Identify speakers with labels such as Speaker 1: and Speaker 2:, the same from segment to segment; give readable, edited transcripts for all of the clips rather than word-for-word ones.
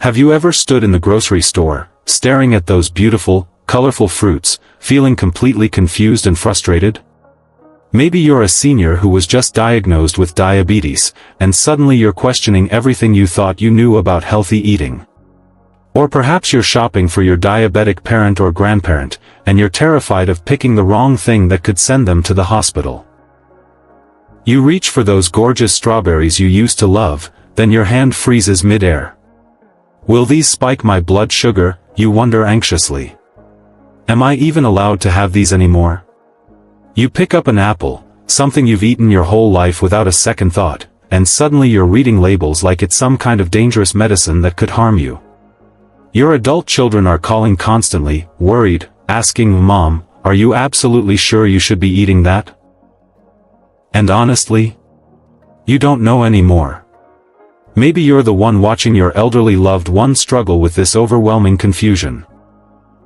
Speaker 1: Have you ever stood in the grocery store, staring at those beautiful, colorful fruits, feeling completely confused and frustrated? Maybe you're a senior who was just diagnosed with diabetes, and suddenly you're questioning everything you thought you knew about healthy eating. Or perhaps you're shopping for your diabetic parent or grandparent, and you're terrified of picking the wrong thing that could send them to the hospital. You reach for those gorgeous strawberries you used to love, then your hand freezes mid-air. Will these spike my blood sugar, you wonder anxiously. Am I even allowed to have these anymore? You pick up an apple, something you've eaten your whole life without a second thought, and suddenly you're reading labels like it's some kind of dangerous medicine that could harm you. Your adult children are calling constantly, worried, asking, "Mom, are you absolutely sure you should be eating that?" And honestly, you don't know anymore. Maybe you're the one watching your elderly loved one struggle with this overwhelming confusion.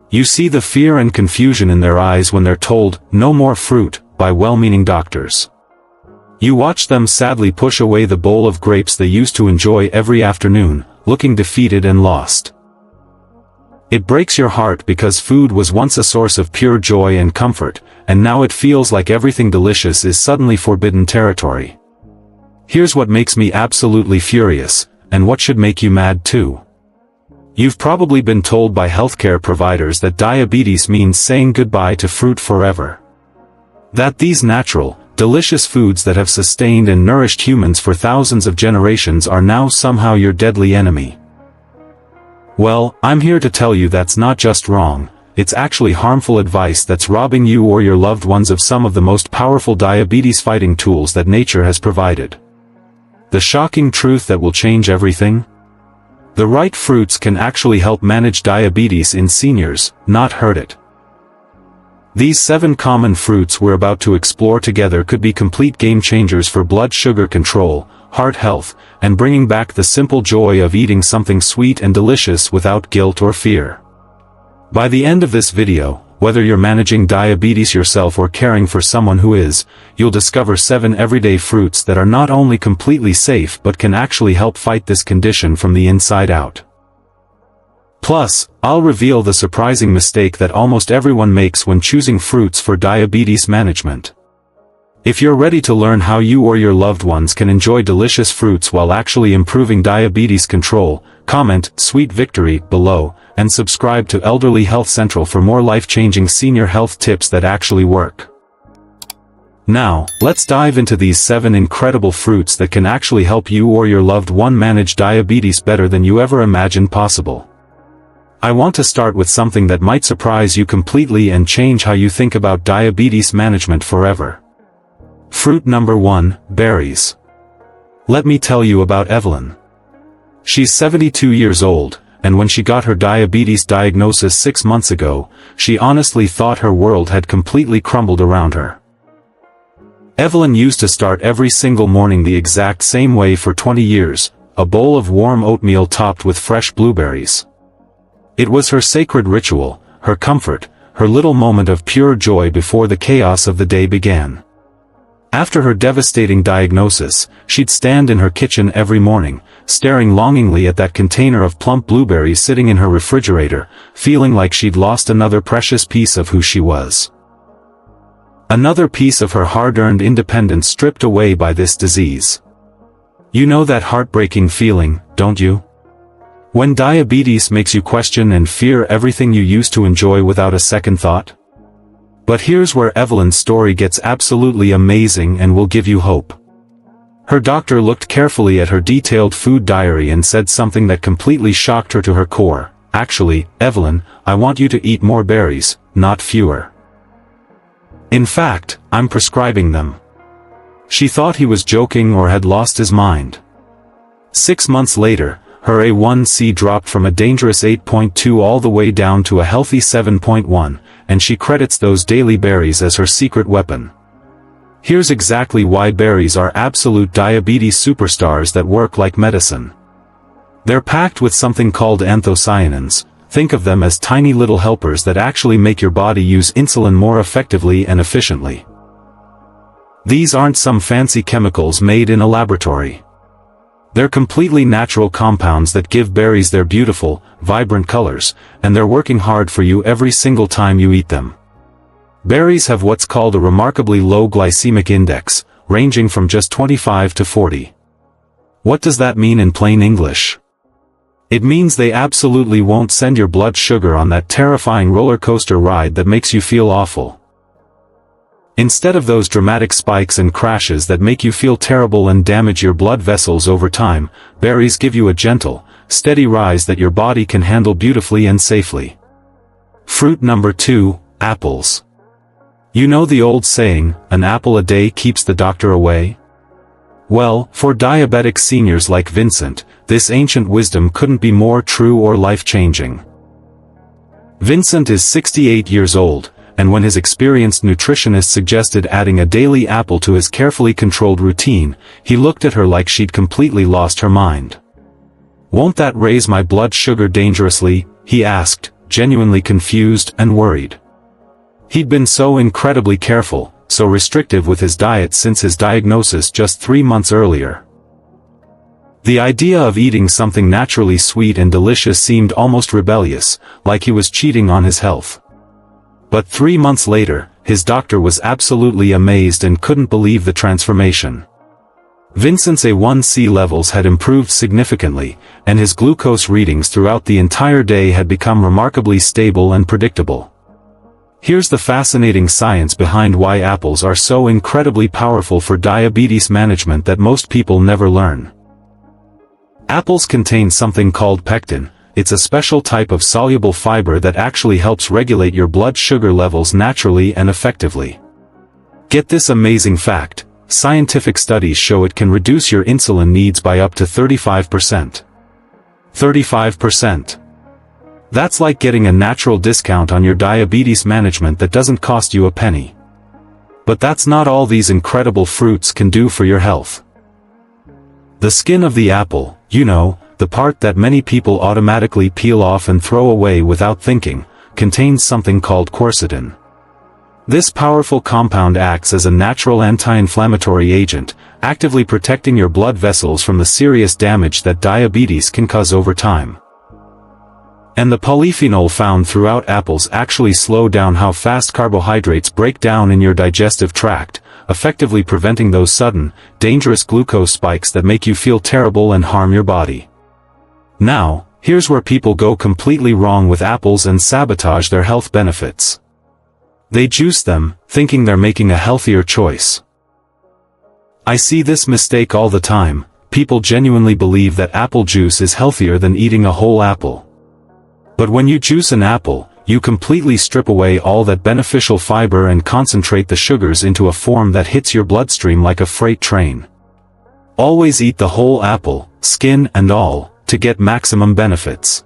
Speaker 1: You see the fear and confusion in their eyes when they're told, "No more fruit," by well-meaning doctors. You watch them sadly push away the bowl of grapes they used to enjoy every afternoon, looking defeated and lost. It breaks your heart because food was once a source of pure joy and comfort, and now it feels like everything delicious is suddenly forbidden territory. Here's what makes me absolutely furious, and what should make you mad too. You've probably been told by healthcare providers that diabetes means saying goodbye to fruit forever. That these natural, delicious foods that have sustained and nourished humans for thousands of generations are now somehow your deadly enemy. Well, I'm here to tell you that's not just wrong, it's actually harmful advice that's robbing you or your loved ones of some of the most powerful diabetes-fighting tools that nature has provided. The shocking truth that will change everything? The right fruits can actually help manage diabetes in seniors, not hurt it. These 7 common fruits we're about to explore together could be complete game changers for blood sugar control, heart health, and bringing back the simple joy of eating something sweet and delicious without guilt or fear. By the end of this video, whether you're managing diabetes yourself or caring for someone who is, you'll discover 7 everyday fruits that are not only completely safe but can actually help fight this condition from the inside out. Plus, I'll reveal the surprising mistake that almost everyone makes when choosing fruits for diabetes management. If you're ready to learn how you or your loved ones can enjoy delicious fruits while actually improving diabetes control, comment "Sweet Victory" below, and subscribe to Elderly Health Central for more life-changing senior health tips that actually work. Now, let's dive into these 7 incredible fruits that can actually help you or your loved one manage diabetes better than you ever imagined possible. I want to start with something that might surprise you completely and change how you think about diabetes management forever. Fruit number 1, berries. Let me tell you about Evelyn. She's 72 years old, and when she got her diabetes diagnosis 6 months ago, she honestly thought her world had completely crumbled around her. Evelyn used to start every single morning the exact same way for 20 years, a bowl of warm oatmeal topped with fresh blueberries. It was her sacred ritual, her comfort, her little moment of pure joy before the chaos of the day began. After her devastating diagnosis, she'd stand in her kitchen every morning, staring longingly at that container of plump blueberries sitting in her refrigerator, feeling like she'd lost another precious piece of who she was. Another piece of her hard-earned independence stripped away by this disease. You know that heartbreaking feeling, don't you? When diabetes makes you question and fear everything you used to enjoy without a second thought? But here's where Evelyn's story gets absolutely amazing and will give you hope. Her doctor looked carefully at her detailed food diary and said something that completely shocked her to her core. "Actually, Evelyn, I want you to eat more berries, not fewer. In fact, I'm prescribing them." She thought he was joking or had lost his mind. 6 months later, her A1C dropped from a dangerous 8.2 all the way down to a healthy 7.1, and she credits those daily berries as her secret weapon. Here's exactly why berries are absolute diabetes superstars that work like medicine. They're packed with something called anthocyanins. Think of them as tiny little helpers that actually make your body use insulin more effectively and efficiently. These aren't some fancy chemicals made in a laboratory. They're completely natural compounds that give berries their beautiful, vibrant colors, and they're working hard for you every single time you eat them. Berries have what's called a remarkably low glycemic index, ranging from just 25 to 40. What does that mean in plain English? It means they absolutely won't send your blood sugar on that terrifying roller coaster ride that makes you feel awful. Instead of those dramatic spikes and crashes that make you feel terrible and damage your blood vessels over time, berries give you a gentle, steady rise that your body can handle beautifully and safely. Fruit number 2, apples. You know the old saying, an apple a day keeps the doctor away? Well, for diabetic seniors like Vincent, this ancient wisdom couldn't be more true or life-changing. Vincent is 68 years old, and when his experienced nutritionist suggested adding a daily apple to his carefully controlled routine, he looked at her like she'd completely lost her mind. "Won't that raise my blood sugar dangerously?" he asked, genuinely confused and worried. He'd been so incredibly careful, so restrictive with his diet since his diagnosis just 3 months earlier. The idea of eating something naturally sweet and delicious seemed almost rebellious, like he was cheating on his health. But 3 months later, his doctor was absolutely amazed and couldn't believe the transformation. Vincent's A1C levels had improved significantly, and his glucose readings throughout the entire day had become remarkably stable and predictable. Here's the fascinating science behind why apples are so incredibly powerful for diabetes management that most people never learn. Apples contain something called pectin. It's a special type of soluble fiber that actually helps regulate your blood sugar levels naturally and effectively. Get this amazing fact: scientific studies show it can reduce your insulin needs by up to 35%. 35%. That's like getting a natural discount on your diabetes management that doesn't cost you a penny. But that's not all these incredible fruits can do for your health. The skin of the apple, you know, the part that many people automatically peel off and throw away without thinking, contains something called quercetin. This powerful compound acts as a natural anti-inflammatory agent, actively protecting your blood vessels from the serious damage that diabetes can cause over time. And the polyphenol found throughout apples actually slow down how fast carbohydrates break down in your digestive tract, effectively preventing those sudden, dangerous glucose spikes that make you feel terrible and harm your body. Now, here's where people go completely wrong with apples and sabotage their health benefits. They juice them, thinking they're making a healthier choice. I see this mistake all the time. People genuinely believe that apple juice is healthier than eating a whole apple. But when you juice an apple, you completely strip away all that beneficial fiber and concentrate the sugars into a form that hits your bloodstream like a freight train. Always eat the whole apple, skin and all, to get maximum benefits.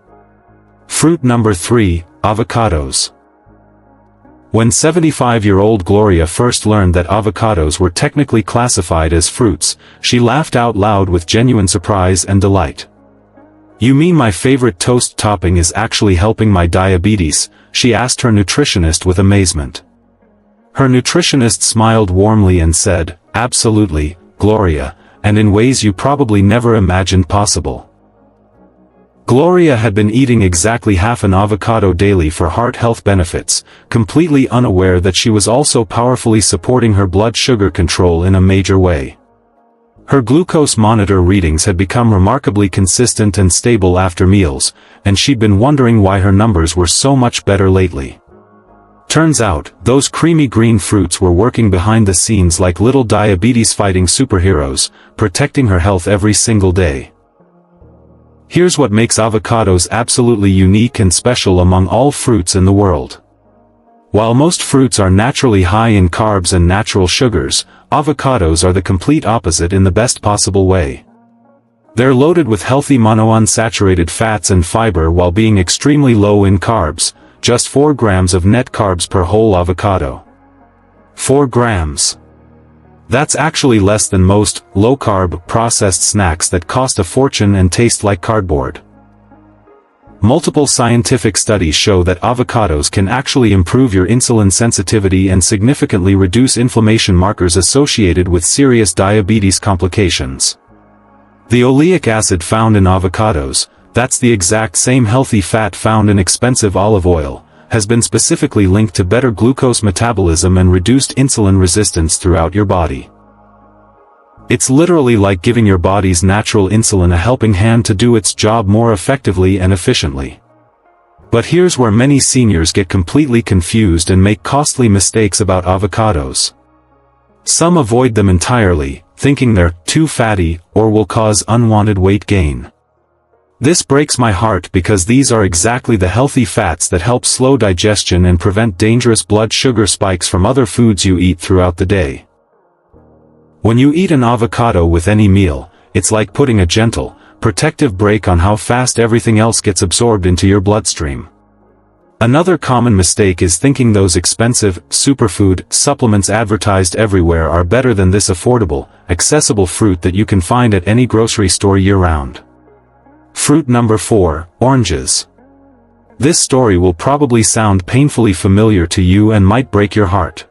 Speaker 1: Fruit number 3, avocados. When 75-year-old Gloria first learned that avocados were technically classified as fruits, she laughed out loud with genuine surprise and delight. "You mean my favorite toast topping is actually helping my diabetes?" she asked her nutritionist with amazement. Her nutritionist smiled warmly and said, "Absolutely, Gloria, and in ways you probably never imagined possible." Gloria had been eating exactly half an avocado daily for heart health benefits, completely unaware that she was also powerfully supporting her blood sugar control in a major way. Her glucose monitor readings had become remarkably consistent and stable after meals, and she'd been wondering why her numbers were so much better lately. Turns out, those creamy green fruits were working behind the scenes like little diabetes-fighting superheroes, protecting her health every single day. Here's what makes avocados absolutely unique and special among all fruits in the world. While most fruits are naturally high in carbs and natural sugars, avocados are the complete opposite in the best possible way. They're loaded with healthy monounsaturated fats and fiber while being extremely low in carbs, just 4 grams of net carbs per whole avocado. 4 grams. That's actually less than most low-carb processed snacks that cost a fortune and taste like cardboard. Multiple scientific studies show that avocados can actually improve your insulin sensitivity and significantly reduce inflammation markers associated with serious diabetes complications. The oleic acid found in avocados, that's the exact same healthy fat found in expensive olive oil, has been specifically linked to better glucose metabolism and reduced insulin resistance throughout your body. It's literally like giving your body's natural insulin a helping hand to do its job more effectively and efficiently. But here's where many seniors get completely confused and make costly mistakes about avocados. Some avoid them entirely, thinking they're too fatty or will cause unwanted weight gain. This breaks my heart because these are exactly the healthy fats that help slow digestion and prevent dangerous blood sugar spikes from other foods you eat throughout the day. When you eat an avocado with any meal, it's like putting a gentle, protective brake on how fast everything else gets absorbed into your bloodstream. Another common mistake is thinking those expensive, superfood supplements advertised everywhere are better than this affordable, accessible fruit that you can find at any grocery store year-round. Fruit number 4, oranges. This story will probably sound painfully familiar to you and might break your heart.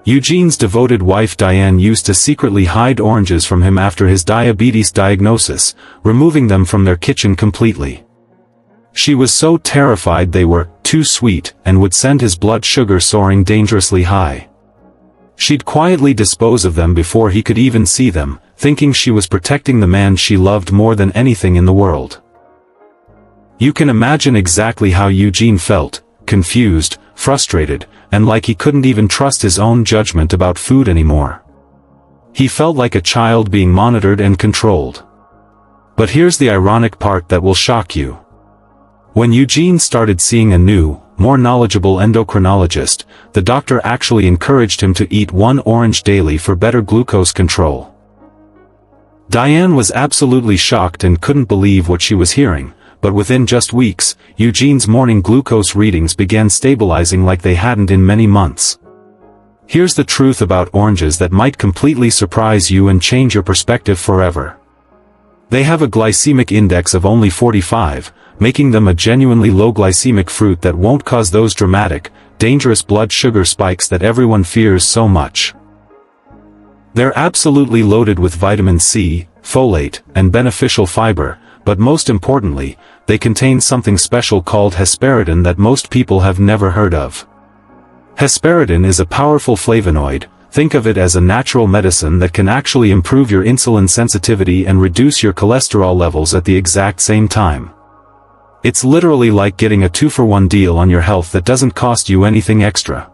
Speaker 1: Eugene's devoted wife Diane used to secretly hide oranges from him after his diabetes diagnosis, removing them from their kitchen completely. She was so terrified they were too sweet and would send his blood sugar soaring dangerously high. She'd quietly dispose of them before he could even see them, thinking she was protecting the man she loved more than anything in the world. You can imagine exactly how Eugene felt, confused, frustrated, and like he couldn't even trust his own judgment about food anymore. He felt like a child being monitored and controlled. But here's the ironic part that will shock you. When Eugene started seeing a new, more knowledgeable endocrinologist, the doctor actually encouraged him to eat 1 orange daily for better glucose control. Diane was absolutely shocked and couldn't believe what she was hearing, but within just weeks, Eugene's morning glucose readings began stabilizing like they hadn't in many months. Here's the truth about oranges that might completely surprise you and change your perspective forever. They have a glycemic index of only 45, making them a genuinely low glycemic fruit that won't cause those dramatic, dangerous blood sugar spikes that everyone fears so much. They're absolutely loaded with vitamin C, folate, and beneficial fiber, but most importantly, they contain something special called hesperidin that most people have never heard of. Hesperidin is a powerful flavonoid. Think of it as a natural medicine that can actually improve your insulin sensitivity and reduce your cholesterol levels at the exact same time. It's literally like getting a 2-for-1 deal on your health that doesn't cost you anything extra.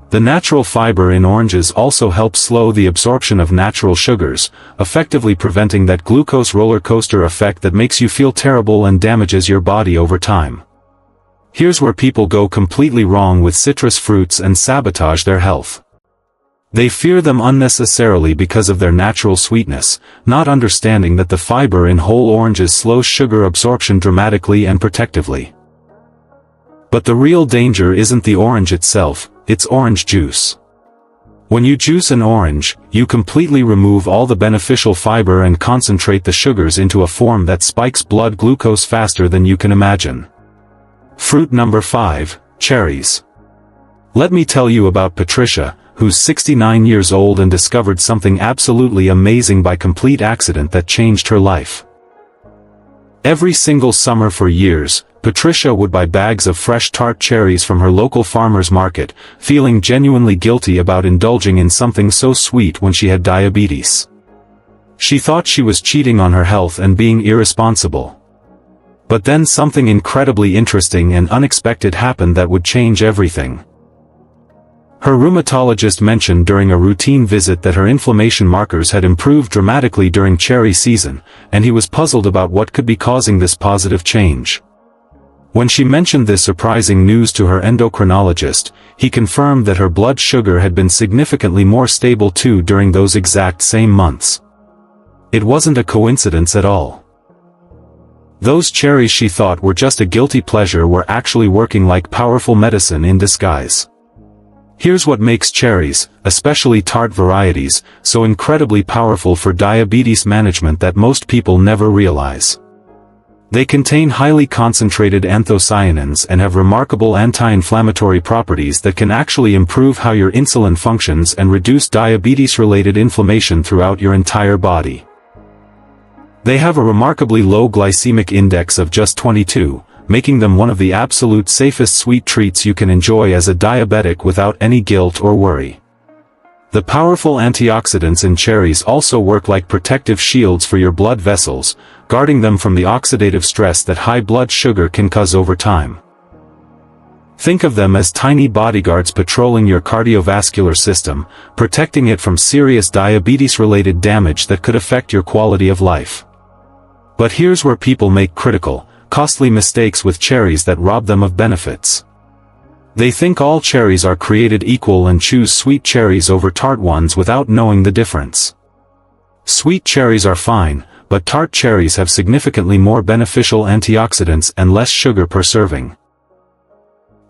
Speaker 1: The natural fiber in oranges also helps slow the absorption of natural sugars, effectively preventing that glucose roller coaster effect that makes you feel terrible and damages your body over time. Here's where people go completely wrong with citrus fruits and sabotage their health. They fear them unnecessarily because of their natural sweetness, not understanding that the fiber in whole oranges slows sugar absorption dramatically and protectively. But the real danger isn't the orange itself, it's orange juice. When you juice an orange, you completely remove all the beneficial fiber and concentrate the sugars into a form that spikes blood glucose faster than you can imagine. Fruit number 5, cherries. Let me tell you about Patricia, who's 69 years old and discovered something absolutely amazing by complete accident that changed her life. Every single summer for years, Patricia would buy bags of fresh tart cherries from her local farmer's market, feeling genuinely guilty about indulging in something so sweet when she had diabetes. She thought she was cheating on her health and being irresponsible. But then something incredibly interesting and unexpected happened that would change everything. Her rheumatologist mentioned during a routine visit that her inflammation markers had improved dramatically during cherry season, and he was puzzled about what could be causing this positive change. When she mentioned this surprising news to her endocrinologist, he confirmed that her blood sugar had been significantly more stable too during those exact same months. It wasn't a coincidence at all. Those cherries she thought were just a guilty pleasure were actually working like powerful medicine in disguise. Here's what makes cherries, especially tart varieties, so incredibly powerful for diabetes management that most people never realize. They contain highly concentrated anthocyanins and have remarkable anti-inflammatory properties that can actually improve how your insulin functions and reduce diabetes-related inflammation throughout your entire body. They have a remarkably low glycemic index of just 22, making them one of the absolute safest sweet treats you can enjoy as a diabetic without any guilt or worry. The powerful antioxidants in cherries also work like protective shields for your blood vessels, guarding them from the oxidative stress that high blood sugar can cause over time. Think of them as tiny bodyguards patrolling your cardiovascular system, protecting it from serious diabetes-related damage that could affect your quality of life. But here's where people make critical, costly mistakes with cherries that rob them of benefits. They think all cherries are created equal and choose sweet cherries over tart ones without knowing the difference. Sweet cherries are fine, but tart cherries have significantly more beneficial antioxidants and less sugar per serving.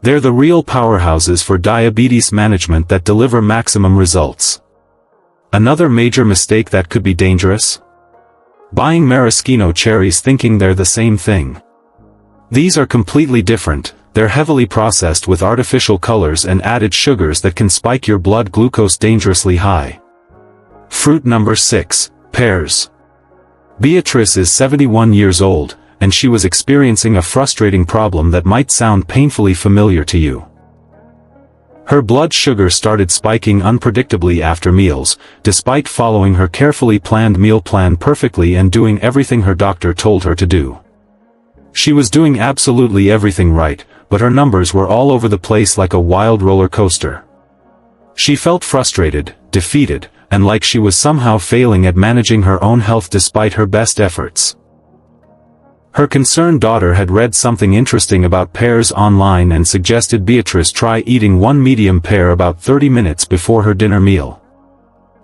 Speaker 1: They're the real powerhouses for diabetes management that deliver maximum results. Another major mistake that could be dangerous? Buying maraschino cherries thinking they're the same thing. These are completely different. They're heavily processed with artificial colors and added sugars that can spike your blood glucose dangerously high. Fruit number 6, pears. Beatrice is 71 years old, and she was experiencing a frustrating problem that might sound painfully familiar to you. Her blood sugar started spiking unpredictably after meals, despite following her carefully planned meal plan perfectly and doing everything her doctor told her to do. She was doing absolutely everything right, but her numbers were all over the place like a wild roller coaster. She felt frustrated, defeated, and like she was somehow failing at managing her own health despite her best efforts. Her concerned daughter had read something interesting about pears online and suggested Beatrice try eating one medium pear about 30 minutes before her dinner meal.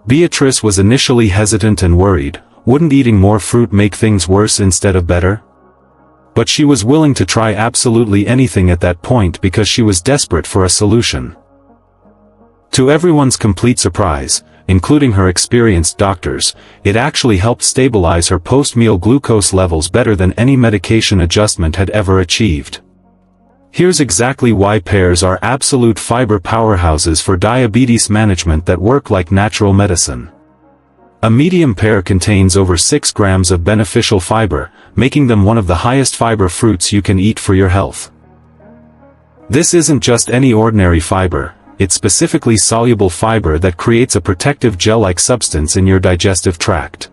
Speaker 1: Beatrice was initially hesitant and worried. Wouldn't eating more fruit make things worse instead of better? But she was willing to try absolutely anything at that point because she was desperate for a solution. To everyone's complete surprise, including her experienced doctors, it actually helped stabilize her post-meal glucose levels better than any medication adjustment had ever achieved. Here's exactly why pears are absolute fiber powerhouses for diabetes management that work like natural medicine. A medium pear contains over 6 grams of beneficial fiber, making them one of the highest fiber fruits you can eat for your health. This isn't just any ordinary fiber, it's specifically soluble fiber that creates a protective gel-like substance in your digestive tract.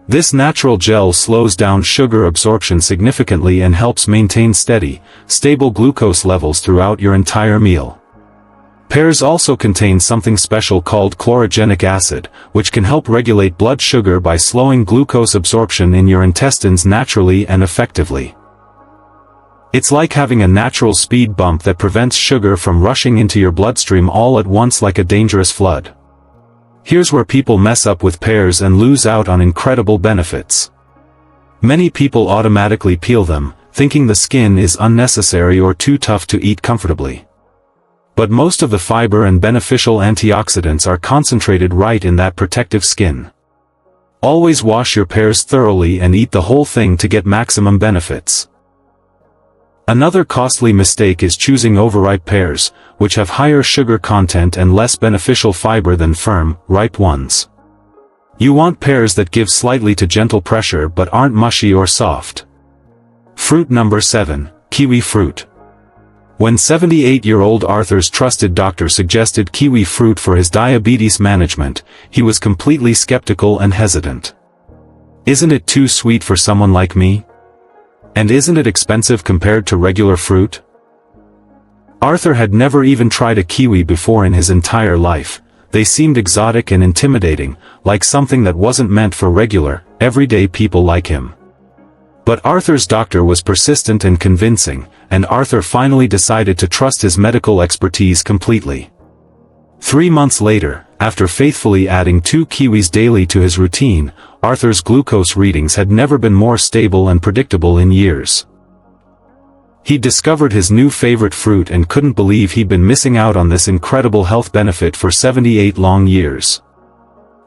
Speaker 1: This natural gel slows down sugar absorption significantly and helps maintain steady, stable glucose levels throughout your entire meal. Pears also contain something special called chlorogenic acid, which can help regulate blood sugar by slowing glucose absorption in your intestines naturally and effectively. It's like having a natural speed bump that prevents sugar from rushing into your bloodstream all at once like a dangerous flood. Here's where people mess up with pears and lose out on incredible benefits. Many people automatically peel them, thinking the skin is unnecessary or too tough to eat comfortably. But most of the fiber and beneficial antioxidants are concentrated right in that protective skin. Always wash your pears thoroughly and eat the whole thing to get maximum benefits. Another costly mistake is choosing overripe pears, which have higher sugar content and less beneficial fiber than firm, ripe ones. You want pears that give slightly to gentle pressure but aren't mushy or soft. Fruit number 7, kiwi fruit. When 78-year-old Arthur's trusted doctor suggested kiwi fruit for his diabetes management, he was completely skeptical and hesitant. Isn't it too sweet for someone like me? And isn't it expensive compared to regular fruit? Arthur had never even tried a kiwi before in his entire life. They seemed exotic and intimidating, like something that wasn't meant for regular, everyday people like him. But Arthur's doctor was persistent and convincing, and Arthur finally decided to trust his medical expertise completely. 3 months later, after faithfully adding 2 kiwis daily to his routine, Arthur's glucose readings had never been more stable and predictable in years. He discovered his new favorite fruit and couldn't believe he'd been missing out on this incredible health benefit for 78 long years.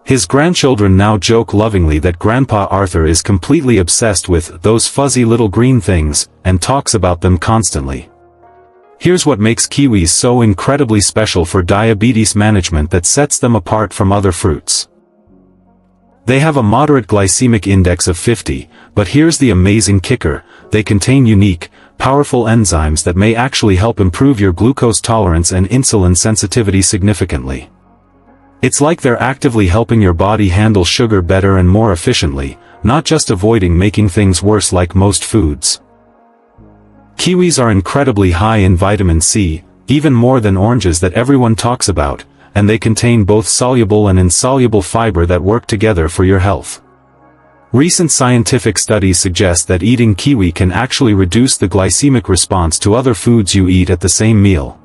Speaker 1: His grandchildren now joke lovingly that Grandpa Arthur is completely obsessed with those fuzzy little green things, and talks about them constantly. Here's what makes kiwis so incredibly special for diabetes management that sets them apart from other fruits. They have a moderate glycemic index of 50, but here's the amazing kicker: they contain unique, powerful enzymes that may actually help improve your glucose tolerance and insulin sensitivity significantly. It's like they're actively helping your body handle sugar better and more efficiently, not just avoiding making things worse like most foods. Kiwis are incredibly high in vitamin C, even more than oranges that everyone talks about, and they contain both soluble and insoluble fiber that work together for your health. Recent scientific studies suggest that eating kiwi can actually reduce the glycemic response to other foods you eat at the same meal.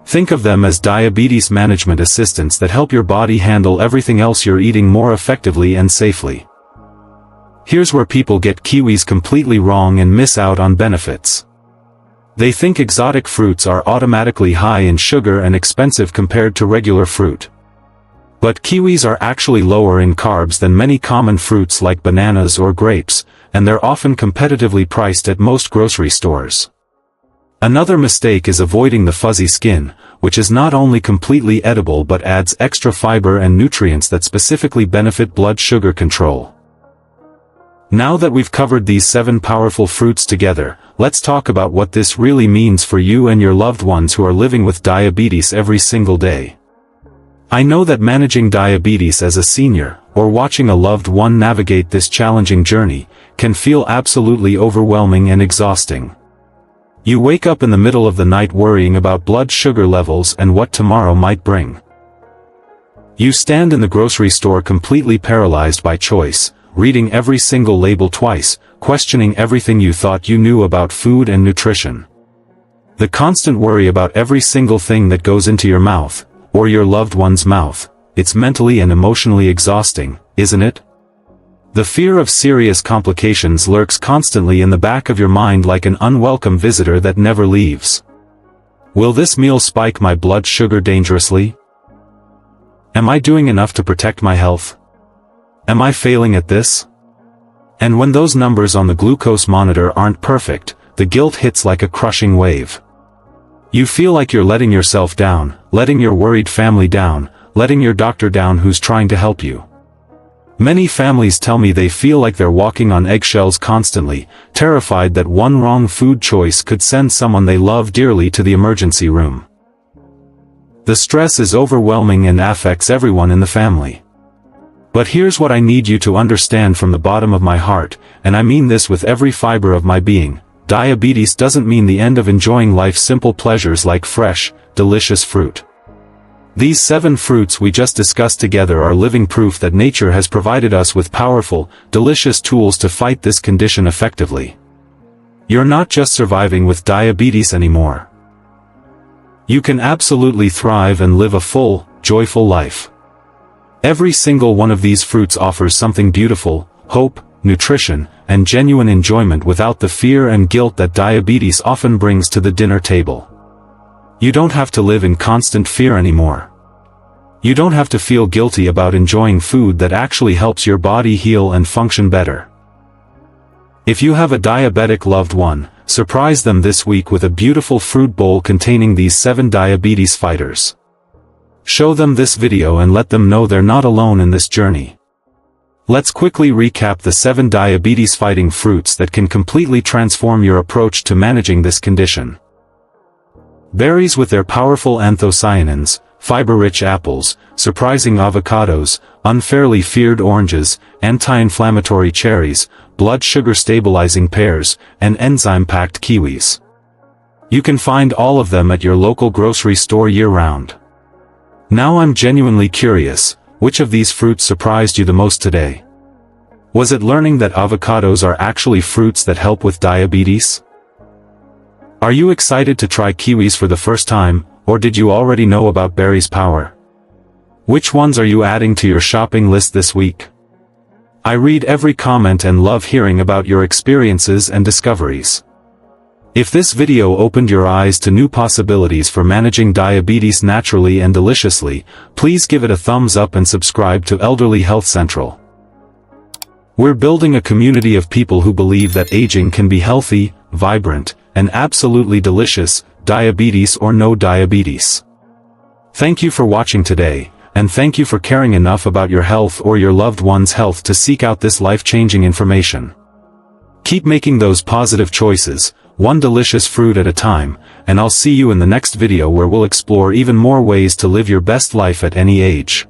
Speaker 1: Think of them as diabetes management assistants that help your body handle everything else you're eating more effectively and safely. Here's where people get kiwis completely wrong and miss out on benefits. They think exotic fruits are automatically high in sugar and expensive compared to regular fruit. But kiwis are actually lower in carbs than many common fruits like bananas or grapes, and they're often competitively priced at most grocery stores. Another mistake is avoiding the fuzzy skin, which is not only completely edible but adds extra fiber and nutrients that specifically benefit blood sugar control. Now that we've covered these 7 powerful fruits together, let's talk about what this really means for you and your loved ones who are living with diabetes every single day. I know that managing diabetes as a senior, or watching a loved one navigate this challenging journey, can feel absolutely overwhelming and exhausting. You wake up in the middle of the night worrying about blood sugar levels and what tomorrow might bring. You stand in the grocery store completely paralyzed by choice, reading every single label twice, questioning everything you thought you knew about food and nutrition. The constant worry about every single thing that goes into your mouth, or your loved one's mouth, it's mentally and emotionally exhausting, isn't it? The fear of serious complications lurks constantly in the back of your mind like an unwelcome visitor that never leaves. Will this meal spike my blood sugar dangerously? Am I doing enough to protect my health? Am I failing at this? And when those numbers on the glucose monitor aren't perfect, the guilt hits like a crushing wave. You feel like you're letting yourself down, letting your worried family down, letting your doctor down who's trying to help you. Many families tell me they feel like they're walking on eggshells constantly, terrified that one wrong food choice could send someone they love dearly to the emergency room. The stress is overwhelming and affects everyone in the family. But here's what I need you to understand from the bottom of my heart, and I mean this with every fiber of my being: diabetes doesn't mean the end of enjoying life's simple pleasures like fresh, delicious fruit. These 7 fruits we just discussed together are living proof that nature has provided us with powerful, delicious tools to fight this condition effectively. You're not just surviving with diabetes anymore. You can absolutely thrive and live a full, joyful life. Every single one of these fruits offers something beautiful: hope, nutrition, and genuine enjoyment without the fear and guilt that diabetes often brings to the dinner table. You don't have to live in constant fear anymore. You don't have to feel guilty about enjoying food that actually helps your body heal and function better. If you have a diabetic loved one, surprise them this week with a beautiful fruit bowl containing these 7 diabetes fighters. Show them this video and let them know they're not alone in this journey. Let's quickly recap the 7 diabetes-fighting fruits that can completely transform your approach to managing this condition. Berries with their powerful anthocyanins, fiber-rich apples, surprising avocados, unfairly feared oranges, anti-inflammatory cherries, blood sugar-stabilizing pears, and enzyme-packed kiwis. You can find all of them at your local grocery store year-round. Now I'm genuinely curious, which of these fruits surprised you the most today? Was it learning that avocados are actually fruits that help with diabetes? Are you excited to try kiwis for the first time, or did you already know about berries' power? Which ones are you adding to your shopping list this week? I read every comment and love hearing about your experiences and discoveries. If this video opened your eyes to new possibilities for managing diabetes naturally and deliciously, please give it a thumbs up and subscribe to Elderly Health Central. We're building a community of people who believe that aging can be healthy, vibrant, and absolutely delicious, diabetes or no diabetes. Thank you for watching today, and thank you for caring enough about your health or your loved one's health to seek out this life-changing information. Keep making those positive choices, one delicious fruit at a time, and I'll see you in the next video where we'll explore even more ways to live your best life at any age.